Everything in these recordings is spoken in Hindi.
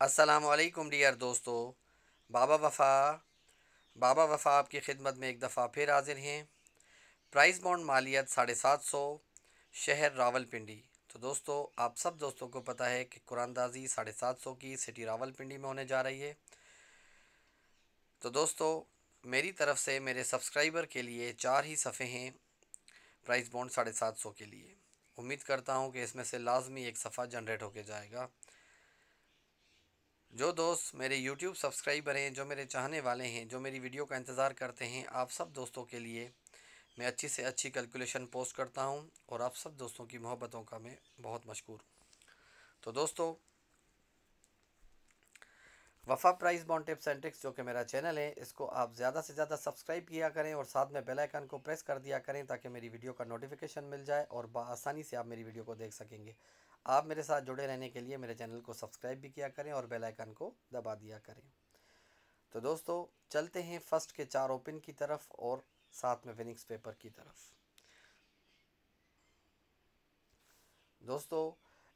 अस्सलामुअलैकुम डियर दोस्तों। बाबा वफ़ा बाबा वफ़ा आपकी खिदमत में एक दफ़ा फिर हाजिर हैं। प्राइस बॉन्ड मालियत 750, शहर रावलपिंडी। तो दोस्तों, आप सब दोस्तों को पता है कि कुरानदाजी 750 की सिटी रावलपिंडी में होने जा रही है। तो दोस्तों, मेरी तरफ से मेरे सब्सक्राइबर के लिए 4 ही सफ़े हैं प्राइस बॉन्ड 750 के लिए। उम्मीद करता हूँ कि इसमें से लाजमी एक सफ़ा जनरेट होके जाएगा। जो दोस्त मेरे YouTube सब्सक्राइबर हैं, जो मेरे चाहने वाले हैं, जो मेरी वीडियो का इंतज़ार करते हैं, आप सब दोस्तों के लिए मैं अच्छी से अच्छी कैलकुलेशन पोस्ट करता हूं और आप सब दोस्तों की मोहब्बतों का मैं बहुत मशकूर हूं। तो दोस्तों, Wafa price bond tips and tricks जो कि मेरा चैनल है, इसको आप ज़्यादा से ज़्यादा सब्सक्राइब किया करें और साथ में बेल आइकन को प्रेस कर दिया करें ताकि मेरी वीडियो का नोटिफिकेशन मिल जाए और आसानी से आप मेरी वीडियो को देख सकेंगे। आप मेरे साथ जुड़े रहने के लिए मेरे चैनल को सब्सक्राइब भी किया करें और बेल आइकन को दबा दिया करें। तो दोस्तों, चलते हैं फर्स्ट के 4 ओपन की तरफ और साथ में विनिंग्स पेपर की तरफ। दोस्तों,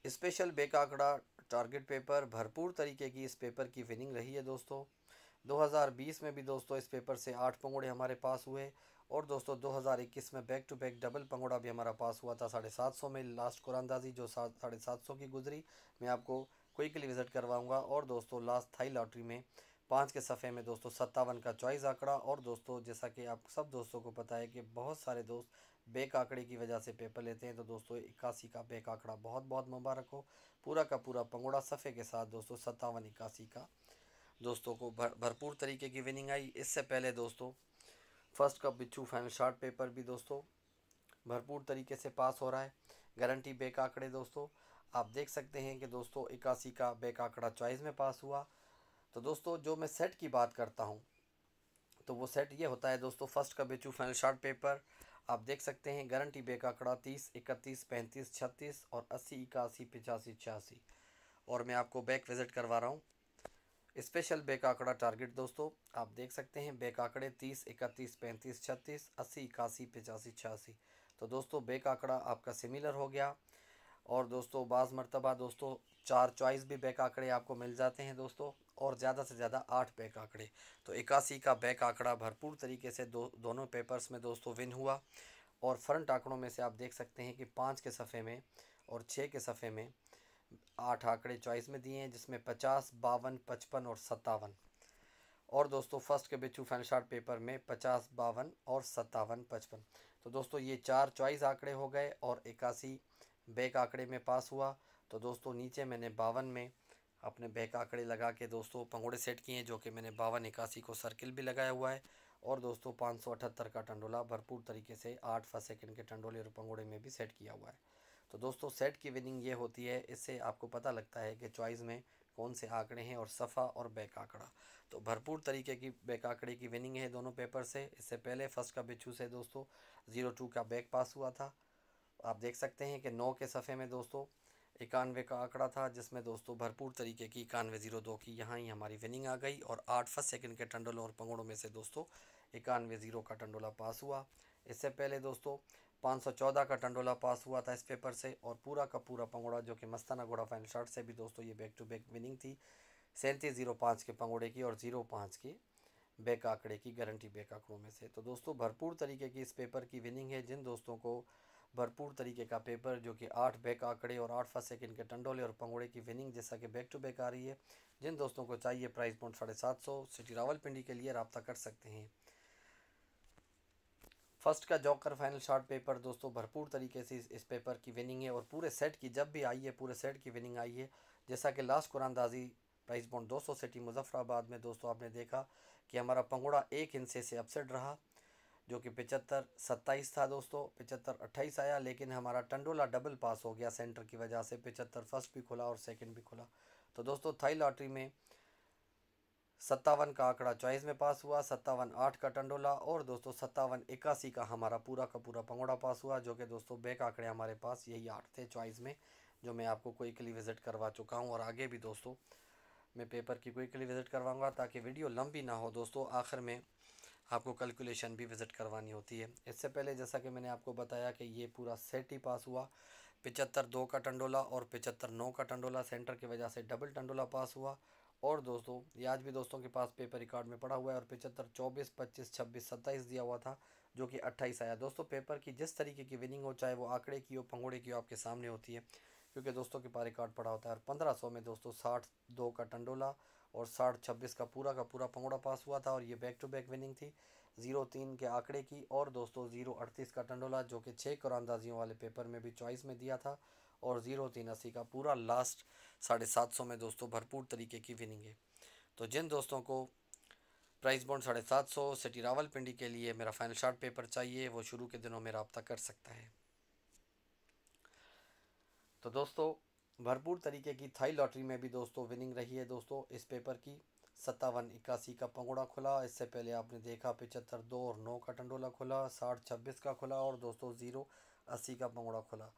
स्पेशल बेका आंकड़ा टारगेट पेपर भरपूर तरीके की इस पेपर की विनिंग रही है। दोस्तों, 2020 में भी दोस्तों इस पेपर से 8 पंगुड़े हमारे पास हुए और दोस्तों 2021 में बैक टू बैक डबल पंगुड़ा भी हमारा पास हुआ था 750 में। लास्ट कुरानदाजी जो 750 की गुजरी, मैं आपको क्विकली विजिट करवाऊंगा। और दोस्तों, लास्ट थाई लॉटरी में 5 के सफ़े में दोस्तों 57 का चॉइस आंकड़ा। और दोस्तों, जैसा कि आप सब दोस्तों को पता है कि बहुत सारे दोस्त बेक आंकड़े की वजह से पेपर लेते हैं, तो दोस्तों 81 का बेक आंकड़ा बहुत बहुत मुबारक हो। पूरा का पूरा पंगुड़ा सफ़े के साथ दोस्तों 57 81 का दोस्तों को भरपूर तरीके की विनिंग आई। इससे पहले दोस्तों फर्स्ट का बिच्छू फाइनल शार्ट पेपर भी दोस्तों भरपूर तरीके से पास हो रहा है। गारंटी बेक आंकड़े दोस्तों आप देख सकते हैं कि दोस्तों 81 का बेक आंकड़ा चॉइस में पास हुआ। तो दोस्तों, जो मैं सेट की बात करता हूँ तो वो सेट ये होता है दोस्तों। फर्स्ट का बिच्छू फाइनल शार्ट पेपर आप देख सकते हैं, गारंटी बेक आंकड़ा 30 31 35 36 और 80 81 85 86। और मैं आपको बैक विजिट करवा रहा हूँ। स्पेशल बेक आंकड़ा टारगेट दोस्तों आप देख सकते हैं, बेक आंकड़े 30 31 35 36 80 81 85 86। तो दोस्तों, बेक आंकड़ा आपका सिमिलर हो गया। और दोस्तों, बाज़ मरतबा दोस्तों 4 चॉइस भी बैक आंकड़े आपको मिल जाते हैं दोस्तों, और ज़्यादा से ज़्यादा 8 बैक आंकड़े। तो 81 का बैक आंकड़ा भरपूर तरीके से दोनों पेपर्स में दोस्तों विन हुआ। और फ्रंट आंकड़ों में से आप देख सकते हैं कि 5 के सफ़े में और 6 के सफ़े में 8 आंकड़े चॉइस में दिए हैं, जिसमें 50 52 55 और 57। और दोस्तों, फर्स्ट के बिच्छू फाइनल शार्ट पेपर में 50 52 और 57 55। तो दोस्तों, ये 4 चॉइस आंकड़े हो गए और 81 बैक आंकड़े में पास हुआ। तो दोस्तों, नीचे मैंने 52 में अपने बैक आंकड़े लगा के दोस्तों पंगुड़े सेट किए हैं, जो कि मैंने 52 81 को सर्किल भी लगाया हुआ है। और दोस्तों, 578 का टंडोला भरपूर तरीके से 8 फर्स्ट सेकंड के टंडोले और पंगुड़े में भी सेट किया हुआ है। तो दोस्तों, सेट की विनिंग ये होती है। इससे आपको पता लगता है कि चॉइस में कौन से आंकड़े हैं और सफ़ा और बैक आंकड़ा। तो भरपूर तरीके की बैक आंकड़े की विनिंग है दोनों पेपर से। इससे पहले फर्स्ट का बिच्छू से दोस्तों 02 का बैक पास हुआ था। आप देख सकते हैं कि 9 के सफ़े में दोस्तों 91 का आंकड़ा था, जिसमें दोस्तों भरपूर तरीके की 9102 की यहाँ ही हमारी विनिंग आ गई। और 8 फर्स्ट सेकंड के टंडोलों और पंगड़ों में से दोस्तों 91 का टंडोला पास हुआ। इससे पहले दोस्तों 514 का टंडोला पास हुआ था इस पेपर से। और पूरा का पूरा पंगोड़ा जो कि मस्ताना घोड़ा फाइनल शॉट से भी दोस्तों ये बैक टू बैक विनिंग थी 3705 के पंगोड़े की और 05 के बैक आंकड़े की गारंटी बैक आंकड़ों में से। तो दोस्तों, भरपूर तरीके की इस पेपर की विनिंग है। जिन दोस्तों को भरपूर तरीके का पेपर जो कि 8 बैक आंकड़े और 8 फर्स्ट सेकंड के टंडोले और पंगोड़े की विनिंग जैसा कि बैक टू बैक आ रही है, जिन दोस्तों को चाहिए प्राइस बॉन्ड 750 सिटी रावलपिंडी के लिए रब्ता कर सकते हैं। फर्स्ट का जॉकर फाइनल शॉर्ट पेपर दोस्तों भरपूर तरीके से इस पेपर की विनिंग है। और पूरे सेट की जब भी आई है पूरे सेट की विनिंग आई है। जैसा कि लास्ट कुरानदाजी प्राइस बॉन्ड 200 सिटी मुजफ्फराबाद में दोस्तों आपने देखा कि हमारा पंगुड़ा 1 हिस्से से अपसेट रहा, जो कि 75 27 था दोस्तों। 75 28 आया, लेकिन हमारा टंडोला डबल पास हो गया सेंटर की वजह से। 75 फर्स्ट भी खुला और सेकंड भी खुला। तो दोस्तों, थाई लॉटरी में 57 का आंकड़ा चॉइस में पास हुआ, 57 8 का टंडोला और दोस्तों 57 81 का हमारा पूरा का पूरा पंगोड़ा पास हुआ, जो कि दोस्तों बैक आंकड़े हमारे पास यही 8 थे चॉइस में, जो मैं आपको क्विकली विजिट करवा चुका हूं। और आगे भी दोस्तों मैं पेपर की क्विकली विजिट करवाऊंगा ताकि वीडियो लंबी ना हो दोस्तों। आखिर में आपको कैलकुलेशन भी विजिट करवानी होती है। इससे पहले जैसा कि मैंने आपको बताया कि ये पूरा सेट ही पास हुआ 75 2 का टंडोला और 75 9 का टंडोला सेंटर की वजह से डबल टंडोला पास हुआ। और दोस्तों ये आज भी दोस्तों के पास पेपर रिकॉर्ड में पड़ा हुआ है। और 75 24 25 26 27 दिया हुआ था जो कि 28 आया। दोस्तों पेपर की जिस तरीके की विनिंग हो, चाहे वो आंकड़े की हो, पंगोड़े की हो, आपके सामने होती है, क्योंकि दोस्तों के पास रिकॉर्ड पड़ा होता है। और 1500 में दोस्तों 60 2 का टंडोला और 60 26 का पूरा पंगोड़ा पास हुआ था। और ये बैक टू बैक विनिंग थी 0-3 के आंकड़े की। और दोस्तों 0-38 का टंडोला जो कि 6 कुरानदाजियों वाले पेपर में भी चॉइस में दिया था। और 0-3-80 का पूरा लास्ट 750 में दोस्तों भरपूर तरीके की विनिंग है। तो जिन दोस्तों को प्राइस बॉन्ड 750 सिटी रावलपिंडी के लिए मेरा फाइनल शार्ट पेपर चाहिए, वो शुरू के दिनों में रब्ता कर सकता है। तो दोस्तों भरपूर तरीके की थाई लॉटरी में भी दोस्तों विनिंग रही है दोस्तों इस पेपर की। 57-81 का पंगोड़ा खुला। इससे पहले आपने देखा 75 2 और 9 का टंडोला खुला, 60 26 का खुला और दोस्तों 0-80 का पंगोड़ा खुला।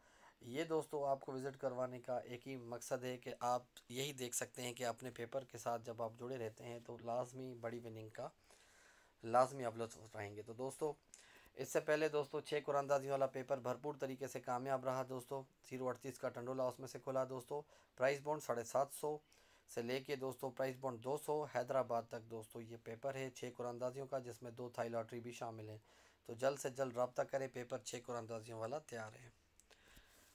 ये दोस्तों आपको विज़िट करवाने का एक ही मकसद है कि आप यही देख सकते हैं कि अपने पेपर के साथ जब आप जुड़े रहते हैं तो लाजमी बड़ी विनिंग का लाजमी आप लुत्फ़ उठाएंगे। तो दोस्तों इससे पहले दोस्तों 6 कुरानदाजी वाला पेपर भरपूर तरीके से कामयाब रहा दोस्तों। 0-38 का टंडोला उसमें से खुला दोस्तों। प्राइस बॉन्ड 750 से लेके दोस्तों प्राइस बॉन्ड 200 हैदराबाद तक दोस्तों ये पेपर है 6 कुरानदाजियों का, जिसमें 2 थाई लॉटरी भी शामिल है। तो जल्द से जल्द रब्ता करें, पेपर 6 कुरानदाजियों वाला तैयार है।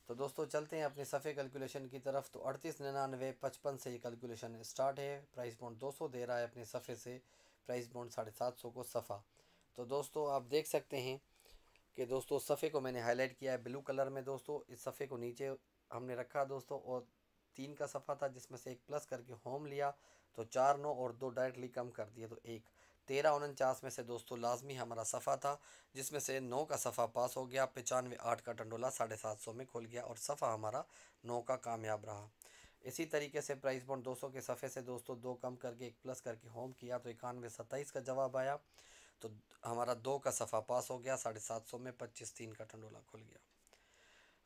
तो दोस्तों चलते हैं अपने सफ़े कैलकुलेशन की तरफ। तो 389955 से ये कैलकुलेशन स्टार्ट है। प्राइस बॉन्ड 200 दे रहा है अपने सफ़े से, प्राइस बॉन्ड 750 को सफ़ा। तो दोस्तों आप देख सकते हैं कि दोस्तों सफ़े को मैंने हाईलाइट किया है ब्लू कलर में दोस्तों। इस सफ़े को नीचे हमने रखा दोस्तों और 3 का सफ़ा था जिसमें से एक प्लस करके होम लिया तो 4 9 और 2 डायरेक्टली कम कर दिए तो 1 13-49 में से दोस्तों लाजमी हमारा सफ़ा था, जिसमें से 9 का सफ़ा पास हो गया। 95 8 का टंडोला 750 में खुल गया और सफ़ा हमारा 9 का कामयाब रहा। इसी तरीके से प्राइस बॉन्ड 200 के सफ़े से दोस्तों 2 कम करके एक प्लस करके होम किया तो 91 27 का जवाब आया। तो हमारा 2 का सफ़ा पास हो गया 750 में, 25 3 का टंडोला खुल गया।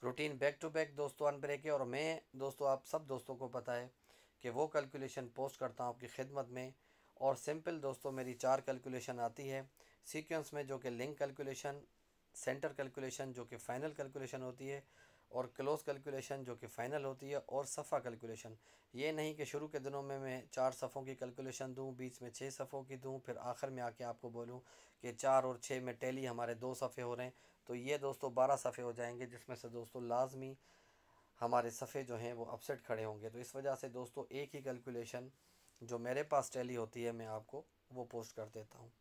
रूटीन बैक टू बैक दोस्तों अनब्रेक है। और मैं दोस्तों आप सब दोस्तों को पता है कि वो कैलकुलेशन पोस्ट करता हूँ आपकी खिदमत में। और सिंपल दोस्तों मेरी 4 कैलकुलेशन आती है सीक्वेंस में, जो कि लिंक कैलकुलेशन, सेंटर कैलकुलेशन जो कि फ़ाइनल कैलकुलेशन होती है, और क्लोज कैलकुलेशन जो कि फ़ाइनल होती है, और सफ़ा कैलकुलेशन। ये नहीं कि शुरू के दिनों में मैं 4 सफ़ों की कैलकुलेशन दूं, बीच में 6 सफ़ों की दूं, फिर आखिर में आके आपको बोलूं कि 4 और 6 में टैली हमारे 2 सफ़े हो रहे हैं। तो ये दोस्तों 12 सफ़े हो जाएंगे, जिसमें से दोस्तों लाजमी हमारे सफ़े जो हैं वो अपसेट खड़े होंगे। तो इस वजह से दोस्तों एक ही कैलकुलेशन जो मेरे पास टैली होती है मैं आपको वो पोस्ट कर देता हूँ।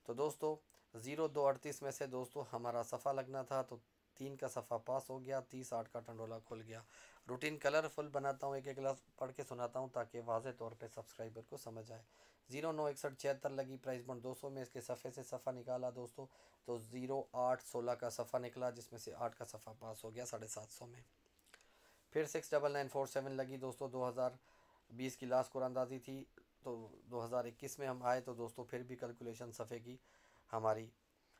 तो दोस्तों 0-2-38 में से दोस्तों हमारा सफ़ा लगना था तो 3 का सफ़ा पास हो गया, 30 8 का टंडोला खुल गया। रूटीन कलरफुल बनाता हूँ, एक एक लफ्ज़ पढ़ के सुनाता हूँ ताकि वाज़े तौर पे सब्सक्राइबर को समझ आए। 0-9-61-76 लगी प्राइस बॉन्ड 200 में, इसके सफ़े से सफ़ा निकाला दोस्तों तो 0-8-16 का सफ़ा निकला, जिसमें से 8 का सफ़ा पास हो गया 750 में। फिर 69947 लगी दोस्तों, 2020 की लास्ट कुरानदाजी थी तो 2021 में हम आए तो दोस्तों फिर भी कैलकुलेशन सफ़े की हमारी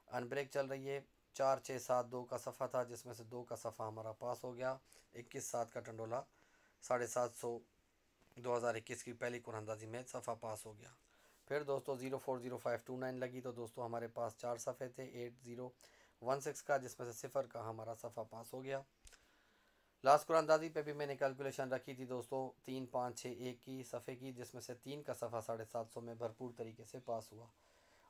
अनब्रेक चल रही है। 4-6-7-2 का सफ़ा था, जिसमें से 2 का सफ़ा हमारा पास हो गया। 21-7 का टंडोला 750 2021 की पहली कुरानदाजी में सफ़ा पास हो गया। फिर दोस्तों 0-4-0-5-2-9 लगी तो दोस्तों हमारे पास 4 सफ़े थे। 8-0-1-6 का, जिसमें से 0 का हमारा सफ़ा पास हो गया। लास्ट कुरानदाजी पे भी मैंने कैलकुलेशन रखी थी दोस्तों 3-5-6-1 की सफ़े की, जिसमें से 3 का सफ़ा 750 में भरपूर तरीके से पास हुआ।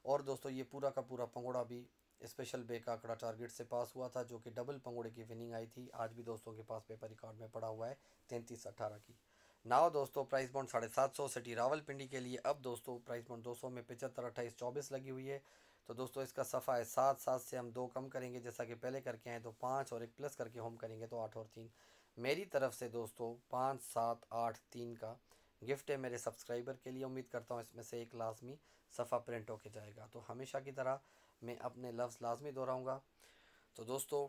और दोस्तों ये पूरा का पूरा पंगोड़ा भी स्पेशल बे का आंकड़ा टारगेट से पास हुआ था, जो कि डबल पंगोड़े की विनिंग आई थी। आज भी दोस्तों के पास पेपर रिकॉर्ड में पड़ा हुआ है 33-18 की। नाव दोस्तों प्राइस बॉन्ड 750 सिटी रावलपिंडी के लिए। अब दोस्तों प्राइस बॉन्ड 200 में 75-28-24 लगी हुई है। तो दोस्तों इसका सफ़ा है 7 से हम 2 कम करेंगे जैसा कि पहले करके आए तो 5 और एक प्लस करके होम करेंगे तो 8 और 3। मेरी तरफ से दोस्तों 5-7-8-3 का गिफ्ट है मेरे सब्सक्राइबर के लिए। उम्मीद करता हूँ इसमें से एक लाजमी सफ़ा प्रिंट होके जाएगा। तो हमेशा की तरह मैं अपने लफ्ज़ लाजमी दोहराऊँगा। तो दोस्तों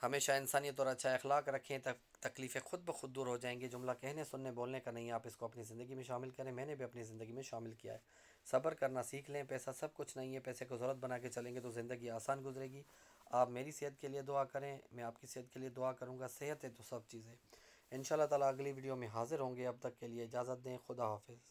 हमेशा इंसानियत और अच्छा अखलाक रखें, तकलीफ़ें ख़ुद ब खुद दूर हो जाएंगी। जुमला कहने सुनने बोलने का नहीं, आप इसको अपनी ज़िंदगी में शामिल करें। मैंने भी अपनी ज़िंदगी में शामिल किया है। सब्र करना सीख लें, पैसा सब कुछ नहीं है, पैसे को ज़रूरत बना के चलेंगे तो ज़िंदगी आसान गुजरेगी। आप मेरी सेहत के लिए दुआ करें, मैं आपकी सेहत के लिए दुआ करूँगा। सेहत है तो सब चीज़ें। इंशाअल्लाह ताला अगली वीडियो में हाज़िर होंगे। अब तक के लिए इजाज़त दें। खुदा हाफिज़।